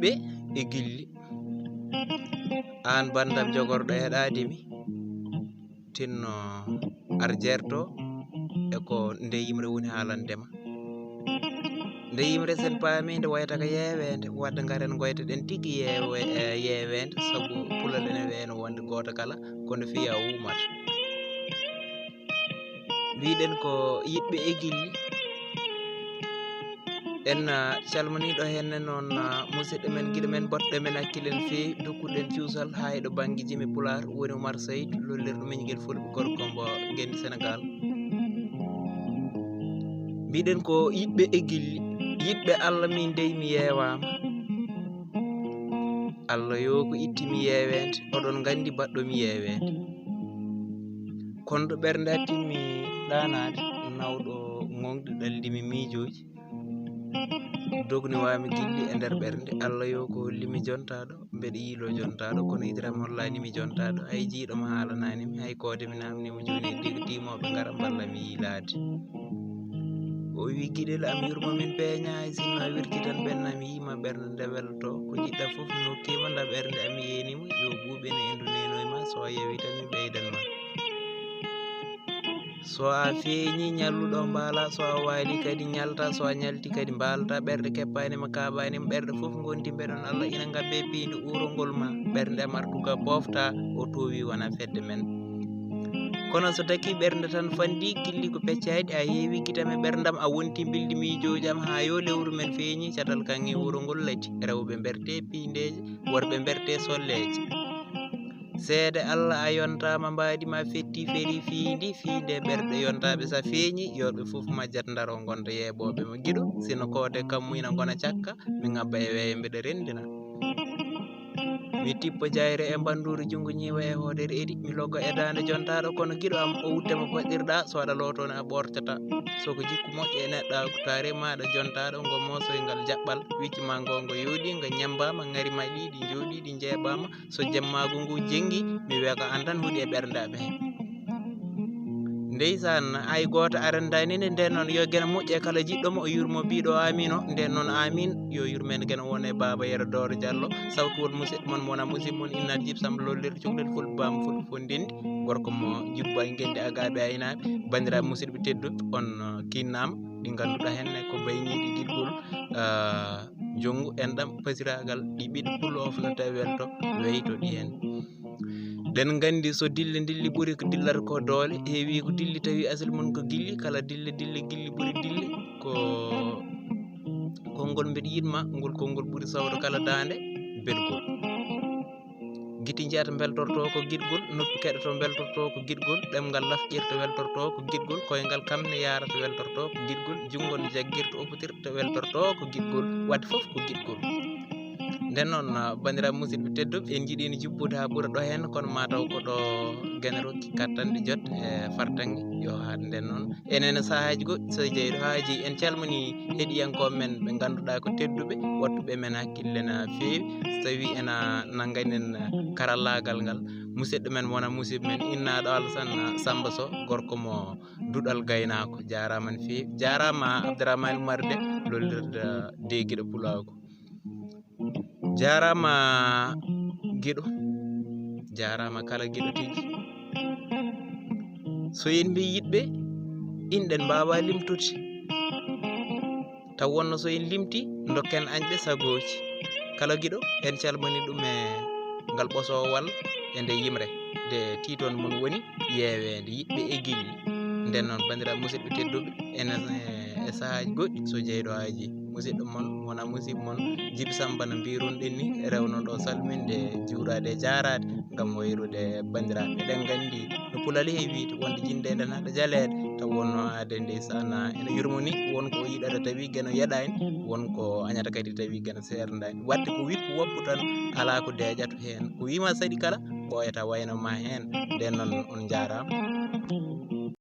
yiɗɓe e gilli an bandam jogorɗo heɗadimi tinno arjerto e ko nde yimre woni haalandema nde yimre sen paami nde wayta ka yeewende wadde garen goyta ɗen tigui yeewende saabu pulal ene weeno wonde goto kala kono fiya umata mbiɗen ko yiɗɓe e gilli en calminiɗo henne noon musidɗo men guiɗo men boɗɗo men hakkille no fewi dokkuɗen cuusal ha eɗo banggue Jimi Pulaar woni Oumar Saydou lollirɗo miñguel fulɓe gorko mbo gendi Sénégal mbiɗen ko yiɗɓe e gilli yiɗɓe Allah min dey mi yeewama Allah yo ko ittimi yeewede oɗon gandi baɗɗomi yeewede kono ɗo ɓernde hattinmi ɗanade nawɗo gonɗi ɗaldimi miijoji dogniwami gilli e nder ɓernde Allah yo ko hollimi jontaɗo mbeɗa yiilo jontaɗo kono idiram hollanimi jontaɗo hay jiiɗoma haalananimi hay koode mi namnimo joni timoɓe gara ballami yiilade o wi guiɗel am yurmomin peeña hay sinno wirti tan ɓenna mi yima ɓernde nde welto ko jiɗɗa foof mi hokkima nda ɓernde am yenimo yo ɓuuɓene endu nenoyma so a yewi tan mi ɓeydanma so a feeñi ñalluɗo mbaala so a waali kadi ñalta so a ñalti kadi mbalta ɓerde keppanima kaɓanima ɓerde foof gondi mbeɗon Allah ina gabbe piinde urongol ma ɓerde am artuga pofta o towi wona fedde men kono so taki ɓernde tan fandi gilli ko peccadi a heewi guitame ɓerdam a wonti bildi miijoji am ha yo lewru men feeñi catal kan e wuro ngol lati rewɓe berte piindeje worɓe berte solleje seede Allah a yontama mbadima fetti feri fiindi fiinde ɓerɗe yontaɓe sa feeñi yoɓe foof majjat daro gonda yeeɓoɓe mo guiɗo sino koode kam muyna gona cakka mi ngabba e weeyo mbeɗa rendina mi tippo jayre e banduru jungo ñiwa e hoodere eɗi mi logga e dande jontaɗo kono guiɗo am o wuttema poɗɗirɗa so waɗa lotone a ɓortata soko jikku moƴƴo e neɗɗo tare maɗa jontaɗo ngo mosoy ngal jaɓɓal wiccima ngo yooɗi nga ñambama garima ɗiɗi jooɗi ɗi jeeɓama so jemmagu ngu jenggi mi wiya ko an tan huuɗi e ɓerdaɓe hen ndeysan hay goto arandanine nden noon yo guena moƴƴe kala jiɗɗomo o yurmo biɗo amin o nden noon amin yo yurmen guena wone Baba Yero Doro Diallo sawtuwol musidɗo moon wona musidɗo moon innade Djib Samba lollirde cukalel fulɓe bamba fulɓe fondendi gorko mo jubba gendi agaɓe aynaɓe bandiraɓe musidɓe tedduɓe on kinnama ɗi ganduɗa henne ko mbayniɗi guiɗgol jonggu enɗam pasiragal ɗi ɓiɗɗo pullo of no tawi welto weyto ɗi hen den gandi so dille dilli ɓuuri ko dillata ko doole heewi ko dilli tawi asal mum ko gilli kala dille gilli ɓuuri dille ko konngol mbeɗa yitma ngol konngol ɓuuri sawdo kala dande belgol guiti jeyata beltorto ko guiɗgol noppi keɗoto beltorto ko guiɗgol ɗemgal lafƴirta weltorto ko guiɗgol koyngal kamne yarata weltorto ko guiɗgol jungo ne jagguirta oppotirta weltorto ko guiɗgol wadde foof ko guiɗgol nden noon bandiraɓe musidɓe tedduɓe en jiiɗino jubbude ha ɓuura ɗo hen kono mataw ko ɗo guene rokki kattanɗe jotte e fartange yo haat nden noon enen sahaji goɗɗi so jeeyi ɗo haaji en calmini heeɗiyankoɓe men ɓe ganduɗa ko tedduɓe wattuɓe men hakkille no fewi so tawi ena nagganen karallagal ngal musidɗo men wona musidɗo men innaɗo Alassane Samba Sow gorko mo duɗal gaynako jarama no fewi jarama Abdourahmane Oumar Dé lollirde deguiɗo Pulago jarama guiɗo jarama kala guiɗo tigui so en mbi yiɗɓe inɗen mbawa limtude taw wonno so en limti dokken añɓe sagoji kala guiɗo en calmini ɗum e ngal ɓosowal e nde yimre nde titon mon woni yeewede yiɗɓe e gilli nden noon bandiraɓe musidɓe tedduɓe enen e sahaji goɗɗi so jeyɗo haji musidɗo moon wona musidɗo moon Djiby Samba no mbirunɗen ni rewno ɗo salminde juurade e jarade gam wayrude bandiraɓe eɗen gandi no pulal heewi wonde jindede haɗa jalede taw wonno aade ndeysan ene yurmoni wonko o yiɗata tawi gueno yeɗani wonko añata kadi tawi gueno serdani wadde ko wippu woppu tan ala ko deeƴato hen ko wima saaɗi kala ɓoyata waynoma hen nden noon on jarama